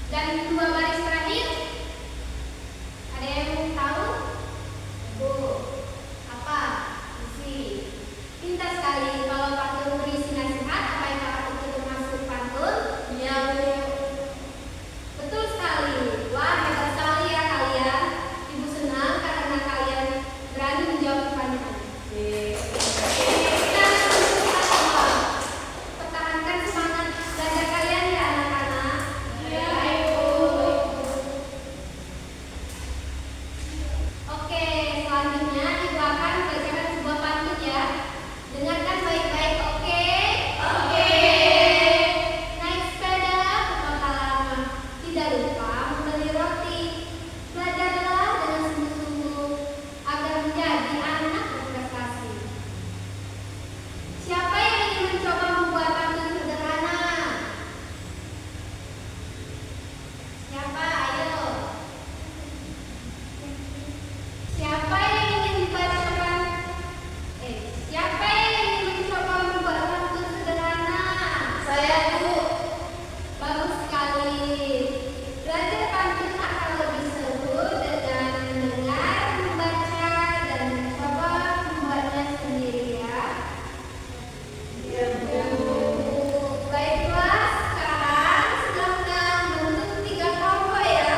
Dan dua baris terakhir, ada yang tahu? Bu, apa isi? Pintar sekali. Kalau pantun berisi nasihat, apa yang kakak itu termasuk pantun? Iya, Bu. Betul sekali. Wah, hebat sekali ya kalian. Ibu senang karena kalian berani menjawab pertanyaan. Kita sama-sama pertahankan semangat belajar kalian ya anak-anak. Iya, Ibu. Oke, selanjutnya Ibu akan membacakan sebuah pantun ya. Dengarkan baik-baik, oke? Oke. Naik sepeda ke kota lama, tidak lupa membeli roti. Belajarlah dengan sungguh-sungguh agar menjadi anak berprestasi. Siapa yang ingin mencoba membuat pantun sederhana? Siapa? Ayo. Siapa yang ingin membacakan? Siapa yang ingin mencoba membuat pantun sederhana? Saya, Bu. Bagus sekali. Belajar pantun akan lebih seru dengan mendengar, membaca, dan mencoba membuatnya sendiri ya. Iya, Bu. Baiklah, sekarang silakan bentuk 3 kelompok ya.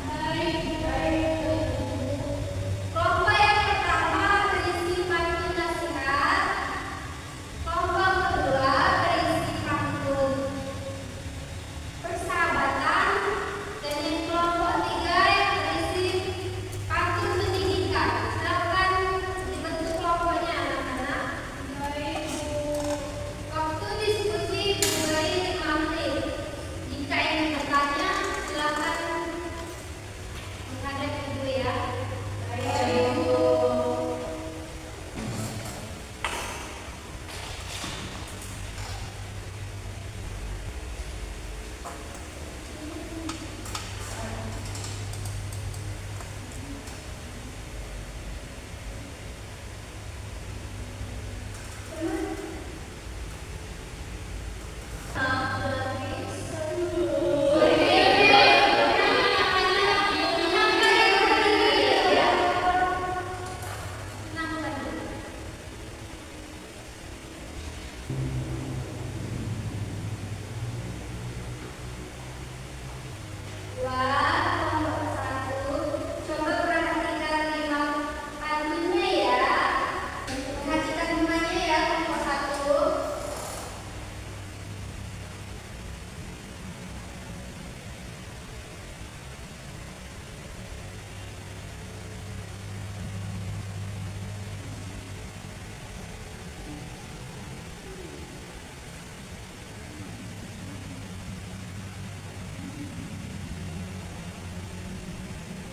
Baik, Bu. Kelompok yang pertama berisi pantun nasihat. Kelompok kedua berisi pantun persahabatan, dan yang kelompok 3 yang berisi pantun pendidikan. Silakan dibentuk kelompoknya anak-anak. Baik, Bu. Waktu diskusi dimulai 5 menit. Jika ingin bertanya, silakan menghadap ibu ya. Baik, Bu. Wah, kelompok satu, coba perhatikan 5 pantunnya ya. Perhatikan semuanya ya, kelompok satu.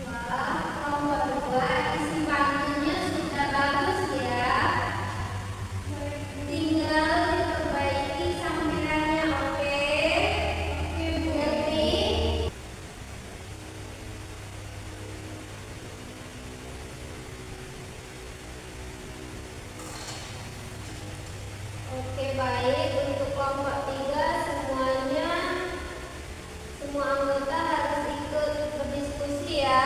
Wah, kelompok dua isi pantunnya sudah bagus ya. Tinggal diperbaiki sampirannya, oke? Ngerti? Oke, baik. Untuk kelompok 3 semuanya, semua anggota harus ikut berdiskusi ya.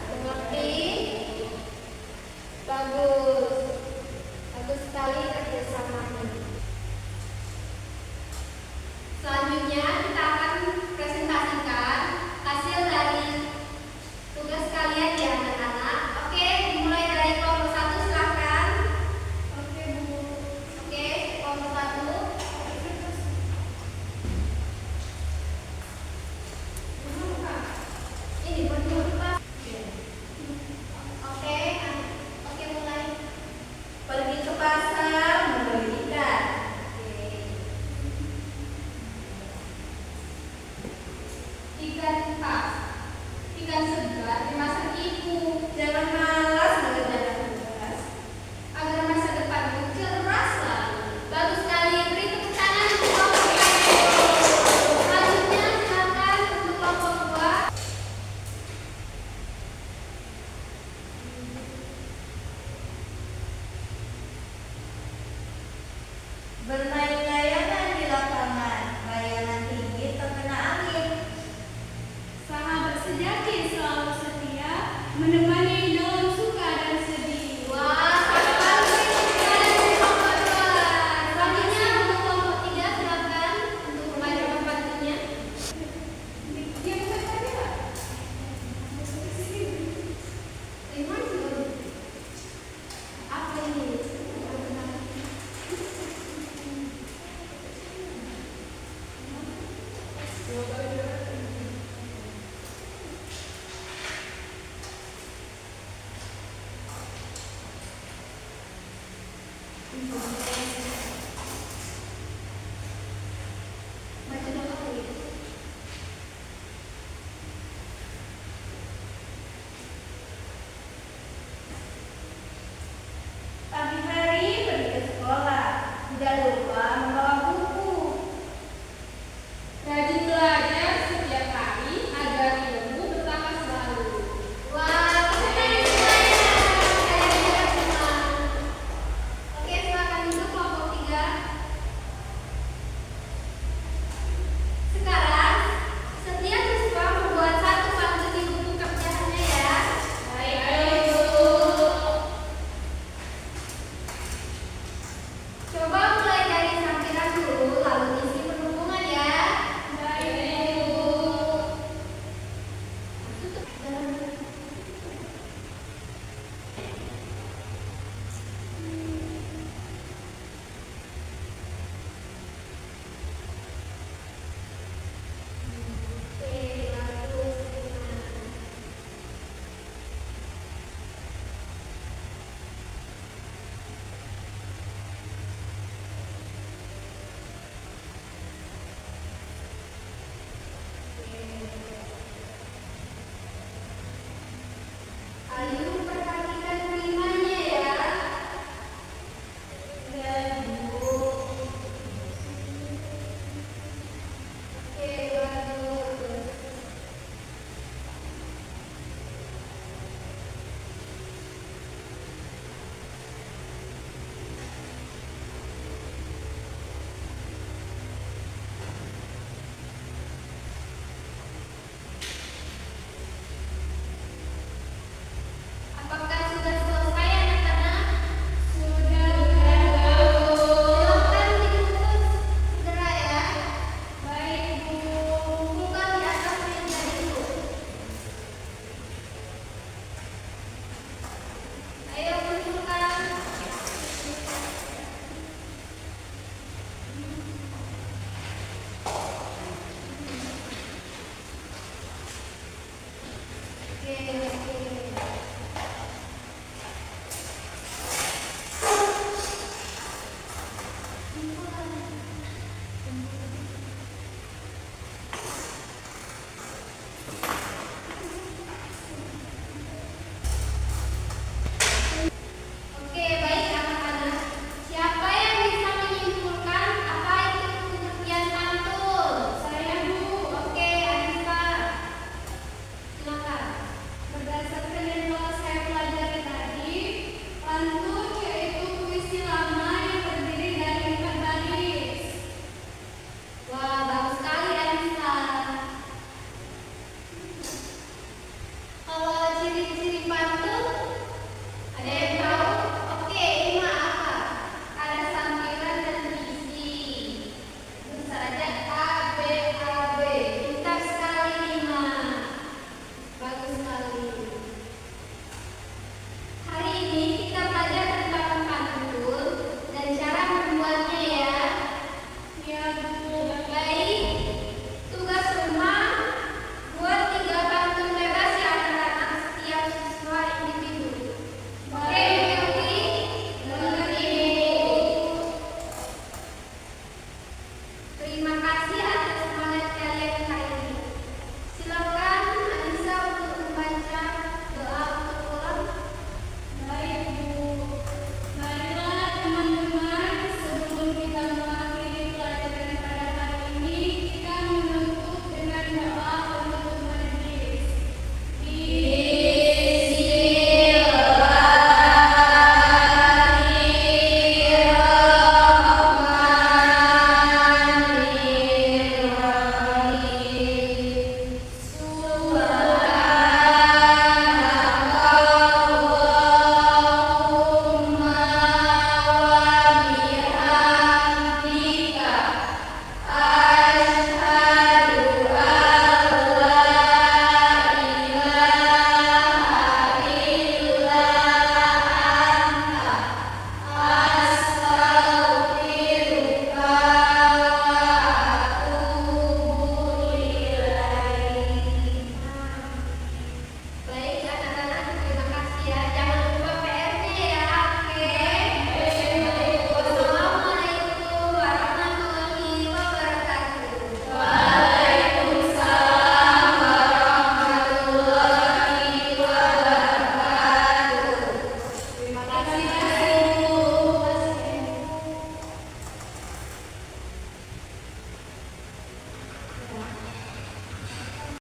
Mengerti? Bagus. Bagus sekali kerjasamanya. Selanjutnya kita akan presentasikan hasil dari tugas kalian ya anak-anak. Oke, dimulai dari kelompok 1 silakan. Oke, Bu. Oke, kelompok 1. Ini berdua Pak. Oke, oke mulai. Pergi ke pasar membeli ikan. Oke. Ikan pas, ikan segar dimasak ibu. Jangan malu.